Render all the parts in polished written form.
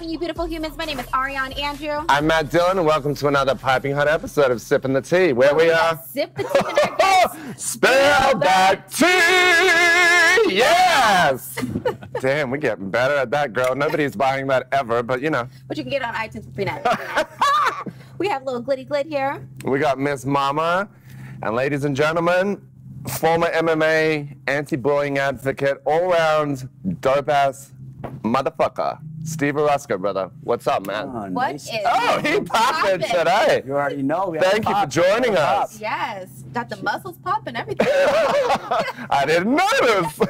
happening, you beautiful humans? My name is Ariane Andrew. I'm Matt Dillon, and welcome to another piping hot episode of Sippin' the Tea, where we are... Sip the tea in our guests. Spill that tea! Yes! Damn, we're getting better at that, girl. Nobody's buying that ever, but you know. But you can get it on iTunes for $3.99. We have a little glitty glit here. We got Miss Mama, and ladies and gentlemen, former MMA, anti-bullying advocate, all-round dope-ass motherfucker, Steve Orosco, brother. What's up, man? What Nice. is Oh, he popping today. You already know. Thank you for joining us. Yes, got the muscles popping, everything. I didn't notice.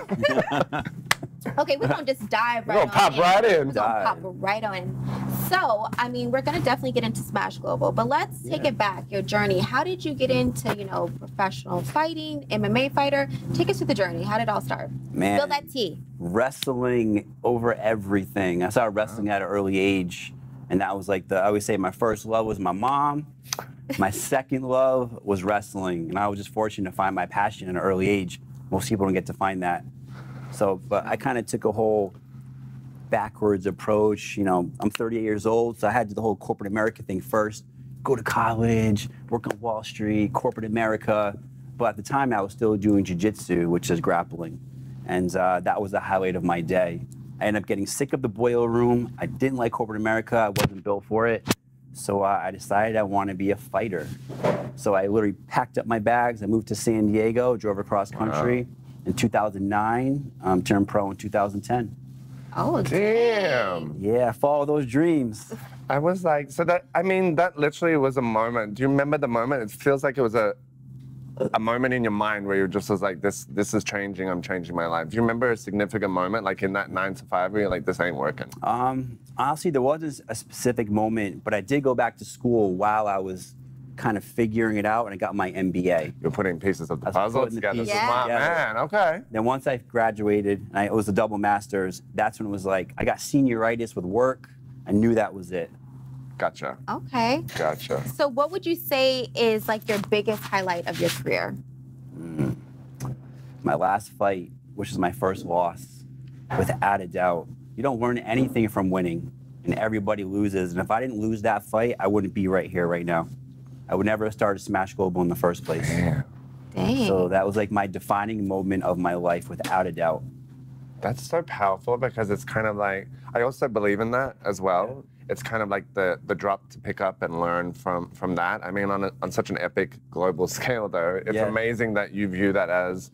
Okay, we're gonna just dive right We're on gonna pop right in. We're gonna pop right on. So, I mean, we're gonna definitely get into Smash Global, but let's take it back, your journey. How did you get into, you know, professional fighting, MMA fighter? Take us through the journey. How did it all start? Man, Spill that tea. wrestling over everything. I started wrestling at an early age, and that was like I always say my first love was my mom. My second love was wrestling, and I was just fortunate to find my passion at an early age. Most people don't get to find that. So, but I kind of took a whole backwards approach. You know, I'm 38 years old, so I had to do the whole corporate America thing first. Go to college, work on Wall Street, corporate America. But at the time, I was still doing jiu-jitsu, which is grappling. And that was the highlight of my day. I ended up getting sick of the boiler room. I didn't like corporate America. I wasn't built for it. So I decided I want to be a fighter. So I literally packed up my bags. I moved to San Diego, drove across country. In 2009, turned pro in 2010. Oh, Damn. Yeah, follow those dreams. I was like, so that, I mean, that literally was a moment. Do you remember the moment? It feels like it was a moment in your mind where you just was like, this is changing, I'm changing my life. Do you remember a significant moment, like in that 9 to 5, where you're like, this ain't working? Honestly, there wasn't a specific moment, but I did go back to school while I was kind of figuring it out, and I got my MBA. You're putting pieces of the puzzle together. pieces Smart together. man, okay. Then once I graduated, and it was a double master's, that's when it was like, I got senioritis with work. I knew that was it. Gotcha. okay. Gotcha. So what would you say is like your biggest highlight of your career? My last fight, which is my first loss, without a doubt. You don't learn anything from winning, and everybody loses. And if I didn't lose that fight, I wouldn't be right here right now. I would never have started Smash Global in the first place. Damn. Dang. So that was like my defining moment of my life, without a doubt. That's so powerful, because it's kind of like, I also believe in that as well. It's kind of like the drop to pick up and learn from that. I mean, on such an epic global scale, though, it's amazing that you view that as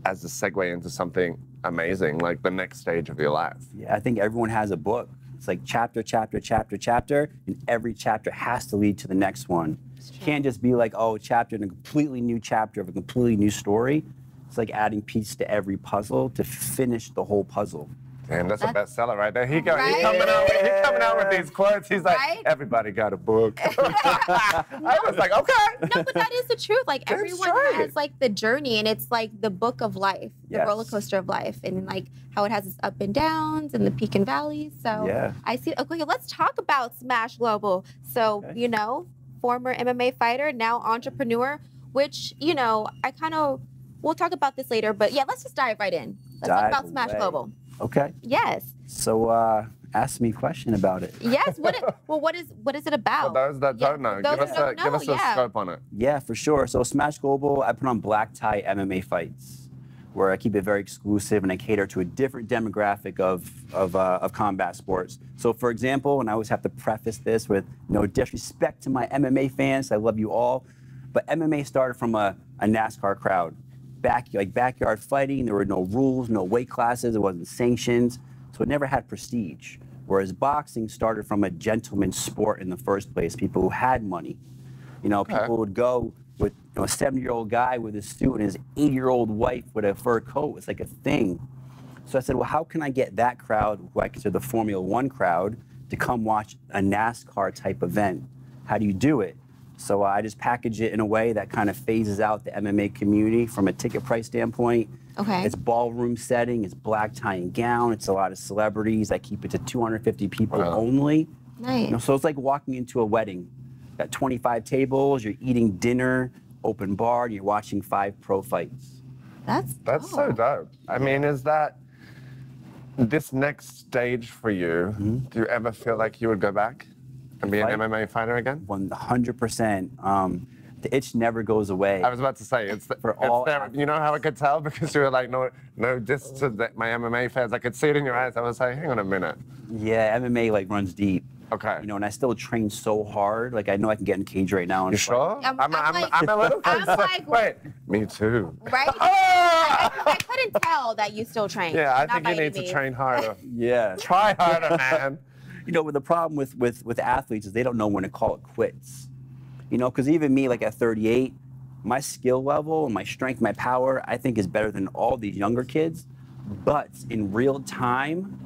a segue into something amazing, like the next stage of your life. Yeah, I think everyone has a book. It's like chapter, chapter, chapter, chapter, and every chapter has to lead to the next one. You can't just be like, oh, chapter in a completely new chapter of a completely new story. It's like adding piece to every puzzle to finish the whole puzzle. Damn, that's a bestseller right there. He Right? coming out with these quotes. He's like, Right? everybody got a book. I was like, okay. No, but that is the truth. Like That's everyone right. has like the journey, and it's like the book of life, the Yes. roller coaster of life, and like how it has its up and downs and the peak and valleys. So Yeah. I see. Okay, let's talk about Smash Global. So you know, former MMA fighter, now entrepreneur. Which you know, we'll talk about this later. But yeah, let's just dive right in. Let's talk Dive about Smash away. Global. Okay. Yes. So ask me a question about it. Yes. What is it about? For those that don't know, those give us who don't give us know, a yeah. scope on it. Yeah, for sure. So Smash Global, I put on black tie MMA fights, where I keep it very exclusive and I cater to a different demographic of combat sports. So for example, and I always have to preface this with no disrespect to my MMA fans, I love you all, but MMA started from a NASCAR crowd. Backyard fighting, there were no rules, no weight classes, it wasn't sanctioned, so it never had prestige. Whereas boxing started from a gentleman's sport in the first place, people who had money. You know, people would go with a 70-year-old guy with his suit and his 80-year-old wife with a fur coat. It's like a thing. So I said, well, how can I get that crowd, who I consider the Formula One crowd, to come watch a NASCAR type event? How do you do it? So I just package it in a way that kind of phases out the MMA community from a ticket price standpoint. Okay. It's ballroom setting, it's black tie and gown, it's a lot of celebrities. I keep it to 250 people only. Nice. You know, so it's like walking into a wedding. Got 25 tables, you're eating dinner, open bar, and you're watching 5 pro fights. That's so dope. I mean, is that This next stage for you, do you ever feel like you would go back and be an Fight? MMA fighter again? 100%. The itch never goes away. I was about to say, you know how I could tell? Because you were like, no diss to my MMA fans. I could see it in your eyes. I was like, hang on a minute. Yeah, MMA like runs deep. Okay. You know, and I still train so hard. Like I know I can get in a cage right now. And You sure? I'm a little I'm like, wait, me too. Right? I couldn't tell that you still train. Yeah, I Not think you by need any to train harder. Yeah. Try harder, man. You know, but the problem with athletes is they don't know when to call it quits. You know, because even me, like at 38, my skill level and my strength, my power, I think is better than all these younger kids. But in real time,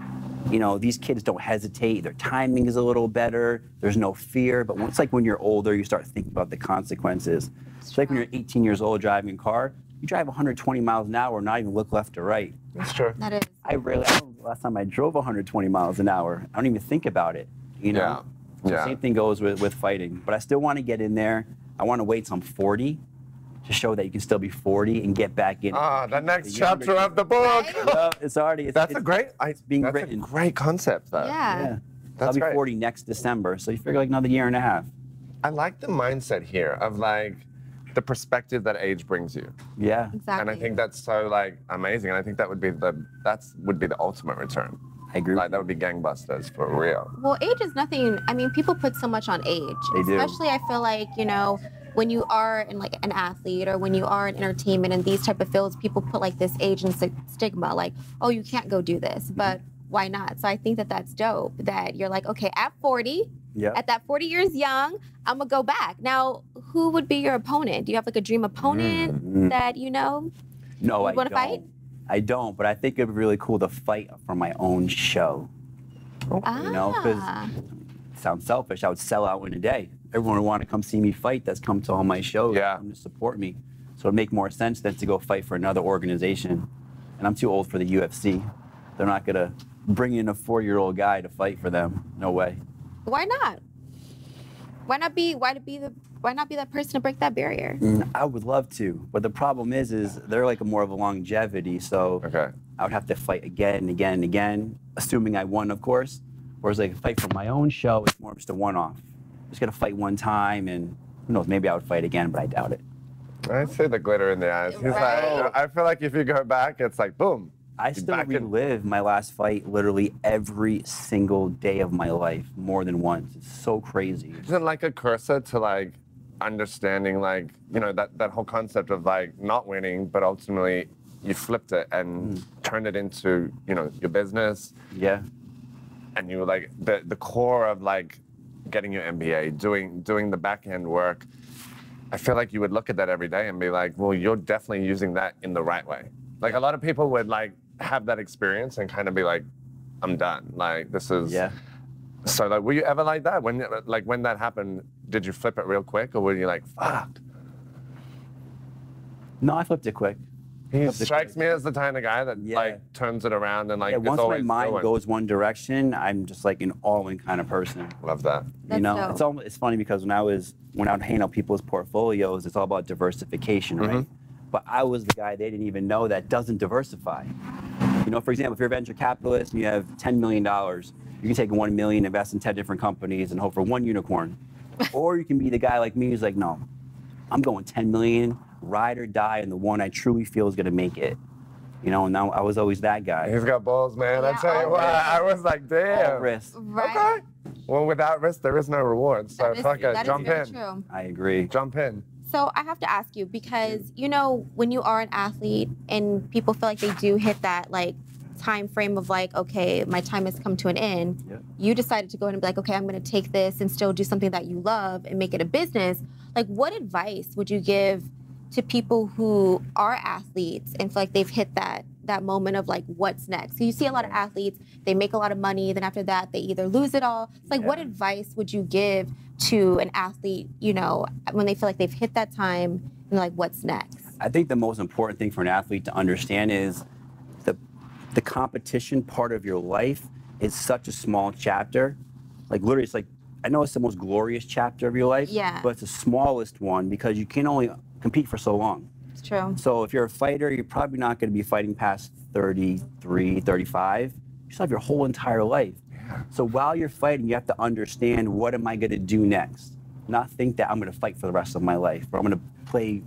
you know, these kids don't hesitate. Their timing is a little better. There's no fear. But once, like when you're older, you start thinking about the consequences. It's like when you're 18 years old driving a car, you drive 120 miles an hour and not even look left or right. That's true. That is. I don't know the last time I drove 120 miles an hour. I don't even think about it, you know? Yeah. Same thing goes with fighting. But I still want to get in there. I want to wait till I'm 40 to show that you can still be 40 and get back in. The next chapter of the book. Well, it's already. That's a great concept, though. Yeah. I'll be great. 40 next December, so you figure like another year and a half. I like the mindset here of like the perspective that age brings you. Yeah. Exactly. And I think that's so like amazing. And I think that would be the ultimate return. I agree. Like that would be gangbusters for real. Well, age is nothing. I mean, people put so much on age. They do. Especially, I feel like, you know, when you are in like an athlete or when you are in entertainment and these type of fields, people put like this age and stigma, like, oh, you can't go do this, but why not? So I think that that's dope that you're like, okay, at 40, at that 40 years young, I'm gonna go back. Now, who would be your opponent? Do you have like a dream opponent that you know? No, I want don't. to fight? I don't, but I think it'd be really cool to fight for my own show. You know, because it sounds selfish. I would sell out in a day. Everyone would want to come see me fight that's come to all my shows, come to support me. So it'd make more sense than to go fight for another organization. And I'm too old for the UFC. They're not going to bring in a 4-year-old guy to fight for them. No way. Why not? Why not be that person to break that barrier? I would love to, but the problem is they're like more of a longevity. So I would have to fight again and again and again, assuming I won, of course. Whereas like a fight for my own show, it's more just a one-off. Just gonna fight one time, and who knows? Maybe I would fight again, but I doubt it. I see the glitter in the eyes. He's like, I feel like if you go back, it's like boom. I still relive my last fight literally every single day of my life, more than once. It's so crazy. Isn't it like a cursor to like understanding like, you know, that whole concept of like not winning, but ultimately you flipped it and turned it into, you know, your business. Yeah. And you were like the core of like getting your MBA, doing the back end work. I feel like you would look at that every day and be like, well, you're definitely using that in the right way. Like a lot of people would like have that experience and kind of be like, I'm done. Like this is. Yeah. So like, were you ever like that? When that happened, did you flip it real quick, or were you like, fuck? No, I flipped it quick. He strikes me as the kind of guy that like turns it around and like. Once my mind goes one direction, I'm just like an all-in kind of person. Love that. That's you know, dope. it's funny because when I was handing out people's portfolios, it's all about diversification, right? But I was the guy they didn't even know that doesn't diversify. You know, for example, if you're a venture capitalist and you have $10 million, you can take $1 million, invest in 10 different companies, and hope for one unicorn. Or you can be the guy like me who's like, no, I'm going 10 million, ride or die, and the one I truly feel is going to make it. You know, and now I was always that guy. He's got balls, man. Yeah, I tell you what, I was like, damn. All risk. Right. Okay. Well, without risk, there is no reward. So fuck it, jump in. True. I agree. Jump in. So I have to ask you because, you know, when you are an athlete and people feel like they do hit that like time frame of like, okay, my time has come to an end, you decided to go ahead and be like, okay, I'm going to take this and still do something that you love and make it a business. Like, what advice would you give to people who are athletes and feel like they've hit that moment of like, what's next? So you see a lot of athletes, they make a lot of money, then after that, they either lose it all. It's like, what advice would you give to an athlete, you know, when they feel like they've hit that time and like, what's next? I think the most important thing for an athlete to understand is the competition part of your life is such a small chapter. Like literally, it's like, I know it's the most glorious chapter of your life, but it's the smallest one because you can only compete for so long. It's true. So if you're a fighter, you're probably not going to be fighting past 33, 35. You still have your whole entire life. So while you're fighting, you have to understand, what am I going to do next? Not think that I'm going to fight for the rest of my life, or I'm going to play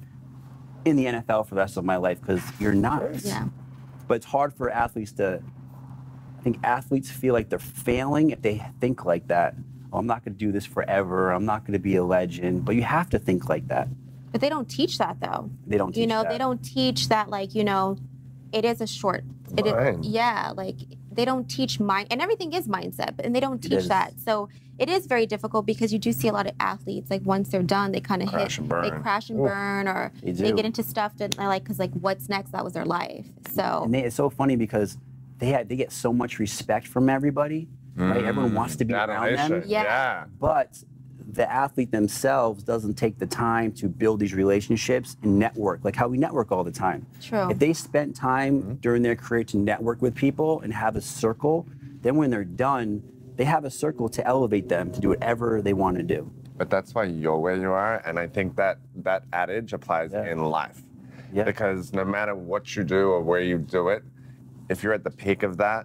in the NFL for the rest of my life, because you're not. Yeah. But it's hard for athletes to, I think athletes feel like they're failing if they think like that. Oh, I'm not going to do this forever. I'm not going to be a legend. But you have to think like that. But they don't teach that, though. They don't teach that. They don't teach that, like, it is a short. Yeah, like, they don't teach mind, and everything is mindset, and they don't teach that. So it is very difficult, because you do see a lot of athletes, like, once they're done, they kind of they crash and burn, or they get into stuff that, like, because, like, what's next? That was their life. So. And it's so funny, because they get so much respect from everybody, right? Everyone wants to be around them. Yeah. But the athlete themselves doesn't take the time to build these relationships and network, like how we network all the time. True. If they spent time during their career to network with people and have a circle, then when they're done, they have a circle to elevate them to do whatever they want to do. But that's why you're where you are, and I think that adage applies in life. Yeah. Because no matter what you do or where you do it, if you're at the peak of that,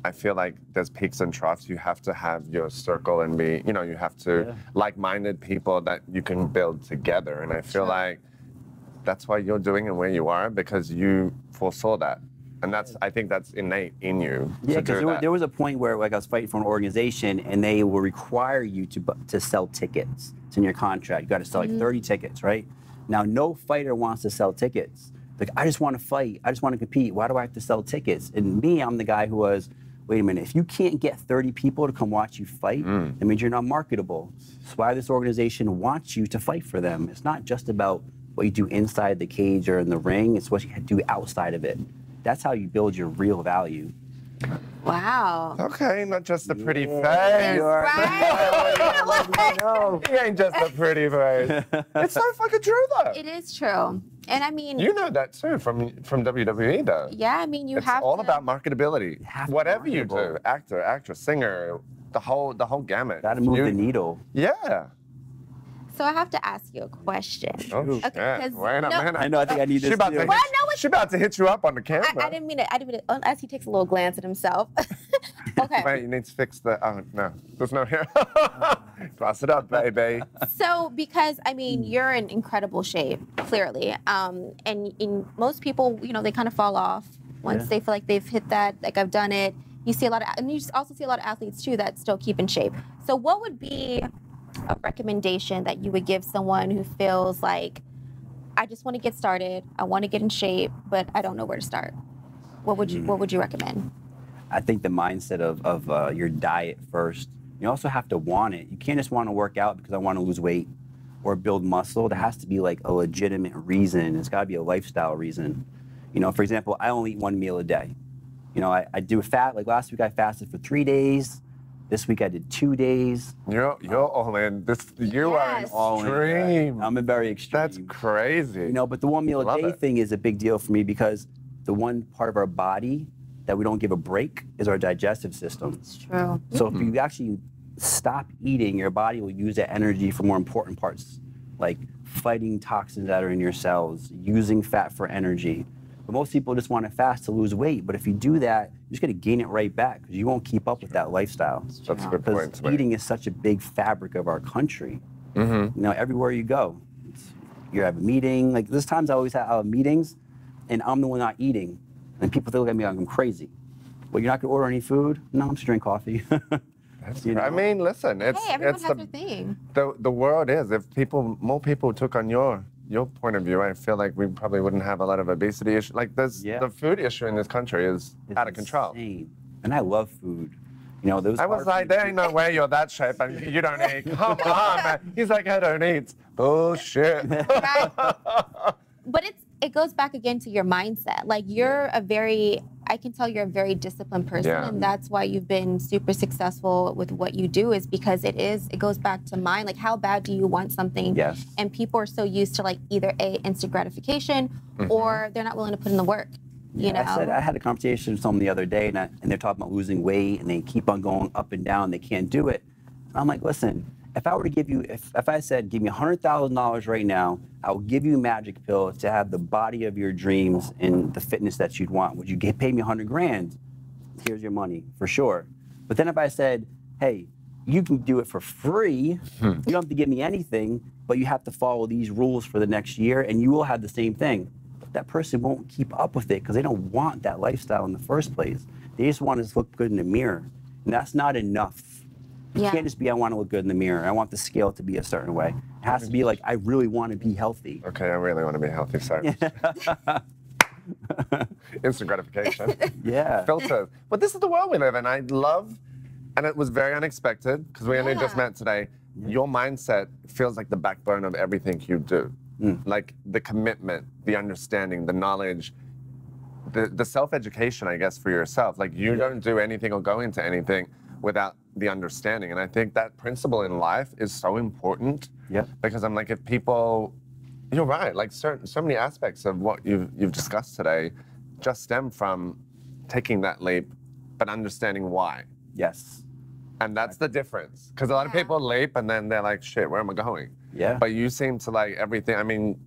I feel like there's peaks and troughs. You have to have your circle and be, you have to like-minded people that you can build together. And I feel like that's why you're doing it where you are, because you foresaw that. And I think that's innate in you. Yeah, because there was a point where, like, I was fighting for an organization, and they will require you to sell tickets. It's in your contract. You got to sell like 30 tickets, right? Now, no fighter wants to sell tickets. Like, I just want to fight. I just want to compete. Why do I have to sell tickets? And me, I'm the guy who was, wait a minute, if you can't get 30 people to come watch you fight, that means you're not marketable. That's why this organization wants you to fight for them. It's not just about what you do inside the cage or in the ring. It's what you do outside of it. That's how you build your real value. Wow. Okay, not just a pretty face. Right. He ain't just a pretty face. It's so fucking true, though. It is true. And I mean, you know that too from WWE, though. Yeah, I mean, it's all about marketability. Whatever you do, actor, actress, singer, the whole gamut. Got to move the needle. Yeah. So I have to ask you a question. Oh, okay, wait a minute. I know. I think I need this. She's about to hit you up on the camera. I didn't mean it. As he takes a little glance at himself. Okay. Wait, you need to fix the. Oh no, there's no hair. Cross it up, baby. So, because I mean, you're in incredible shape, clearly, and in most people, they kind of fall off once they feel like they've hit that. Like, I've done it. You see a lot of, and you also see a lot of athletes too that still keep in shape. So, what would be a recommendation that you would give someone who feels like, I just want to get started, I want to get in shape, but I don't know where to start? What would you recommend? I think the mindset of your diet first. You also have to want it. You can't just want to work out because I want to lose weight or build muscle. There has to be like a legitimate reason. It's got to be a lifestyle reason. For example, I only eat one meal a day. I do like last week I fasted for 3 days. This week I did 2 days. You're all in. You are extreme. I'm a very extreme. That's crazy. But the 1 meal a day thing is a big deal for me, because the one part of our body that we don't give a break is our digestive system. It's true. So if you actually stop eating, your body will use that energy for more important parts, like fighting toxins that are in your cells, using fat for energy. But most people just want to fast to lose weight. But if you do that, you're just going to gain it right back, because you won't keep up with that lifestyle. That's a good point. Because eating is such a big fabric of our country. Everywhere you go, you have a meeting. Like, there's times I always have meetings, and I'm the one not eating. And people look at me like I'm crazy. Well, you're not going to order any food? No, I'm just drinking coffee. I mean, listen, everyone has their thing. The world is. If more people took on your point of view, I feel like we probably wouldn't have a lot of obesity issue. Like, the food issue in this country is out of control. Insane. And I love food. Those. I was like, there ain't no way you're that shape and you don't eat. Come on, man. He's like, I don't eat. Bullshit. Right. But it goes back again to your mindset. Like, I can tell you're a very disciplined person, and that's why you've been super successful with what you do, is because it goes back to mind. Like, how bad do you want something? Yes. And people are so used to, like, either instant gratification or they're not willing to put in the work. I had a conversation with someone the other day, and they're talking about losing weight, and they keep on going up and down. They can't do it. And I'm like, listen, if I were to give you, if I said, give me $100,000 right now, I will give you a magic pill to have the body of your dreams and the fitness that you'd want. Would you pay me $100,000? here's your money, for sure. But then if I said, hey, you can do it for free, you don't have to give me anything, but you have to follow these rules for the next year, and you will have the same thing. But that person won't keep up with it because they don't want that lifestyle in the first place. They just want to look good in the mirror, and that's not enough. You can't just be, I want to look good in the mirror. I want the scale to be a certain way. It has to be like, I really want to be healthy. Okay, I really want to be healthy, sorry. Instant gratification. Yeah. Filters. But this is the world we live in. I love, and it was very unexpected, because we only just met today, your mindset feels like the backbone of everything you do. Like the commitment, the understanding, the knowledge, the self-education, I guess, for yourself. Like you don't do anything or go into anything without the understanding. And I think that principle in life is so important. Because I'm like, if people, you're right, like so many aspects of what you've discussed today just stem from taking that leap, but understanding why. Yes. And that's the difference. Because a lot of people leap and then they're like, shit, where am I going? But you seem to like everything. I mean,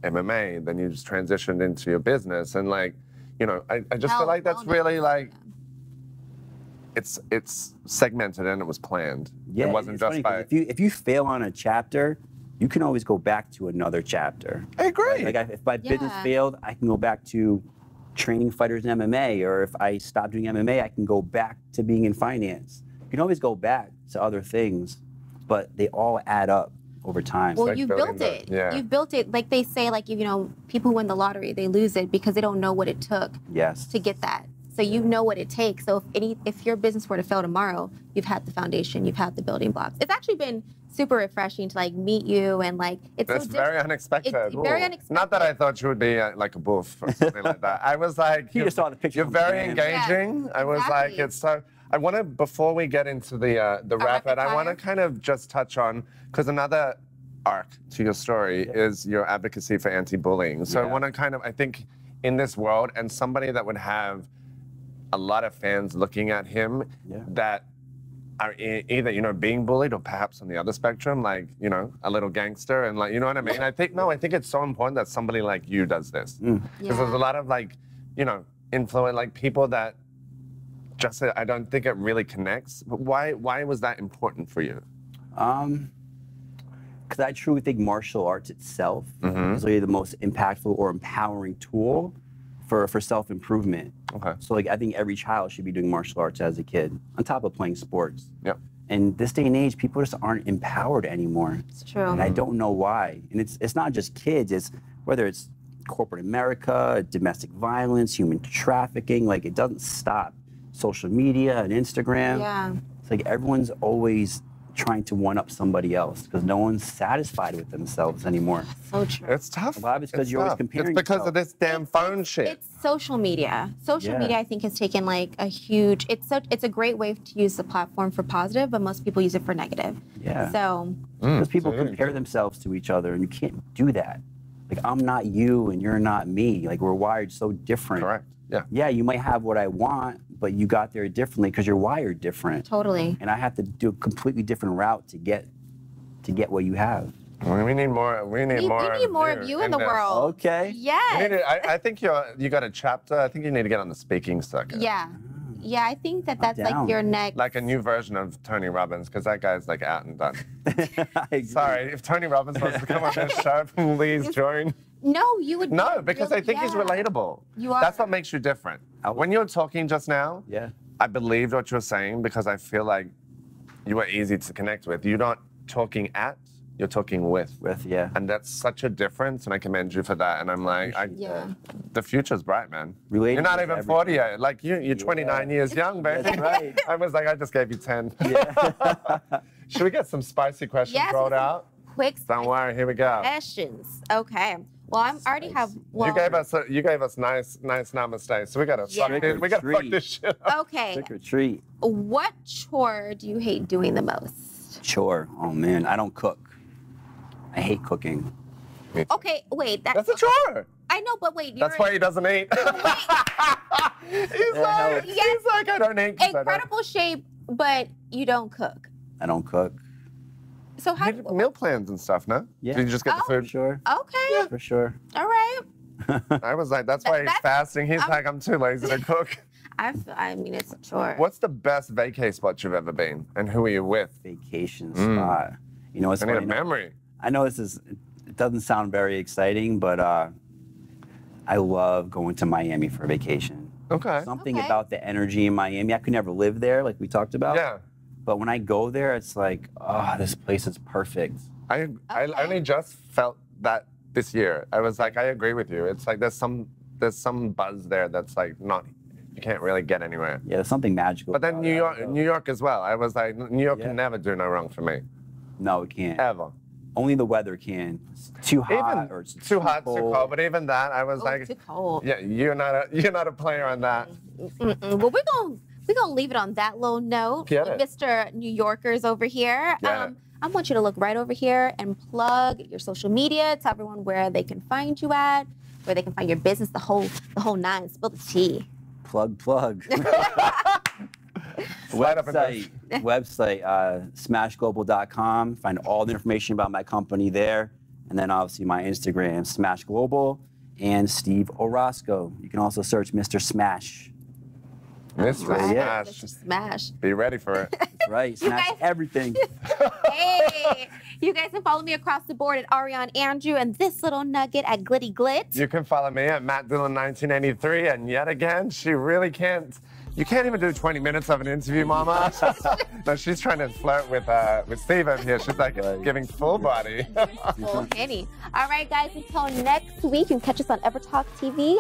MMA, then you just transitioned into your business. And like, you know, I just feel like that's really like, it's segmented and it was planned. It wasn't just by... If you fail on a chapter, you can always go back to another chapter. I agree. Like if my business failed, I can go back to training fighters in MMA, or if I stop doing MMA, I can go back to being in finance. You can always go back to other things, but they all add up over time. Well, like you built it. You built it. Like they say, like, you know, people who win the lottery, they lose it because they don't know what it took to get that. So you know what it takes. So if your business were to fail tomorrow, you've had the foundation, you've had the building blocks. It's actually been super refreshing to like meet you, and like it's very unexpected. It's very unexpected. Not that I thought you would be like a boof or something like that. I was like, you just saw the picture. You're very engaging. I was like, it's so. I want to, before we get into the rapid, I want to kind of just touch on, because another arc to your story is your advocacy for anti-bullying. So I want to kind of, I think, in this world, and somebody that would have a lot of fans looking at him that are either, you know, being bullied or perhaps on the other spectrum, like, you know, a little gangster and like, you know what I mean? I think it's so important that somebody like you does this. Because there's a lot of like, you know, influence, like people that just, I don't think it really connects. But why was that important for you? Because I truly think martial arts itself is really the most impactful or empowering tool for self-improvement. So like I think every child should be doing martial arts as a kid, on top of playing sports. And this day and age, people just aren't empowered anymore. It's true. And I don't know why. And it's not just kids, it's whether it's corporate America, domestic violence, human trafficking, like it doesn't stop. Social media and Instagram. It's like everyone's always trying to one-up somebody else because no one's satisfied with themselves anymore. So true. It's tough. A lot of it's because you're always comparing It's because of this damn phone shit. It's social media. Social media, I think, has taken like a huge. It's a great way to use the platform for positive, but most people use it for negative. So because people compare themselves to each other, and you can't do that. Like I'm not you, and you're not me. Like we're wired so different. Correct. Yeah, you might have what I want, but you got there differently because you're wired different. Totally. And I have to do a completely different route to get what you have. We need more. We need more of you in the world. Okay. Yes. I think you got a chapter. I think you need to get on the speaking circuit. Yeah, I think that's like your next. Like a new version of Tony Robbins, because that guy's like out and done. Sorry, if Tony Robbins wants to come on this show, please join. No, you would. No, because I think he's relatable. You are. That's what makes you different. When you were talking just now, I believed what you were saying because I feel like you were easy to connect with. You're not talking at, you're talking with. And that's such a difference, and I commend you for that. And I'm like, the future's bright, man. You're not even 40 yet. Like, you're 29 years young, baby. That's right. I was like, I just gave you 10. Should we get some spicy questions rolled out? Quick. Don't worry, here we go. Questions. Okay. Well, I already have. Well, you gave us nice namaste. So we gotta fuck this shit up. Okay. Trick or treat. What chore do you hate doing the most? Chore. Oh man, I don't cook. I hate cooking. Okay, wait. That's a chore. I know, but wait. That's why he doesn't eat. He's like, I don't eat. Incredible shape, but you don't cook. I don't cook. So how meal plans and stuff, no? Yeah. Did you just get the food? For sure. Okay. Yeah. For sure. All right. I was like, that's why he's fasting. He's like, I'm too lazy to cook. I mean, it's sure. What's the best vacay spot you've ever been, and who are you with? Vacation spot. You know, it's I need a funny. memory. I know it doesn't sound very exciting, but I love going to Miami for a vacation. Okay. Something about the energy in Miami. I could never live there, like we talked about. Yeah. But when I go there, it's like, oh, this place is perfect. I only just felt that this year. I was like, I agree with you. It's like there's some buzz there that's like you can't really get anywhere. Yeah, there's something magical. But then New York as well. I was like, New York can never do no wrong for me. No, it can't. Ever. Only the weather can. It's too hot or it's too hot, cold. too cold. But even that, I was like, too cold. Yeah, you're not a player on that. Well, we're gonna leave it on that little note, Mr. New Yorkers over here. Yeah. I want you to look right over here and plug your social media. Tell everyone where they can find you at, where they can find your business, the whole nine. Spill the tea. Plug. website, smashglobal.com. Find all the information about my company there. And then obviously my Instagram, Smash Global, and Steve Orosco. You can also search Mr. Smash. Mr. Right. Smash. Mr. Smash. Be ready for it. That's right. Smash everything. Hey, you guys can follow me across the board at Ariane Andrew and this little nugget at Glitty Glit. You can follow me at Matt Dillon 1983, and yet again, she really can't. You can't even do 20 minutes of an interview, Mama. No, she's trying to flirt with Steve over here. She's like giving full body. Full henny. All right, guys. Until next week, you can catch us on EverTalk TV.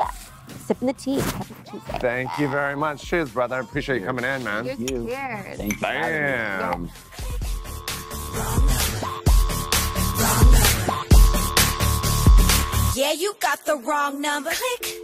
Sipping the tea. Happy Tuesday. Thank you very much. Cheers, brother. I appreciate you coming in, man. Thank you. Cheers. Thank you. Bam. Yeah, you got the wrong number. Click.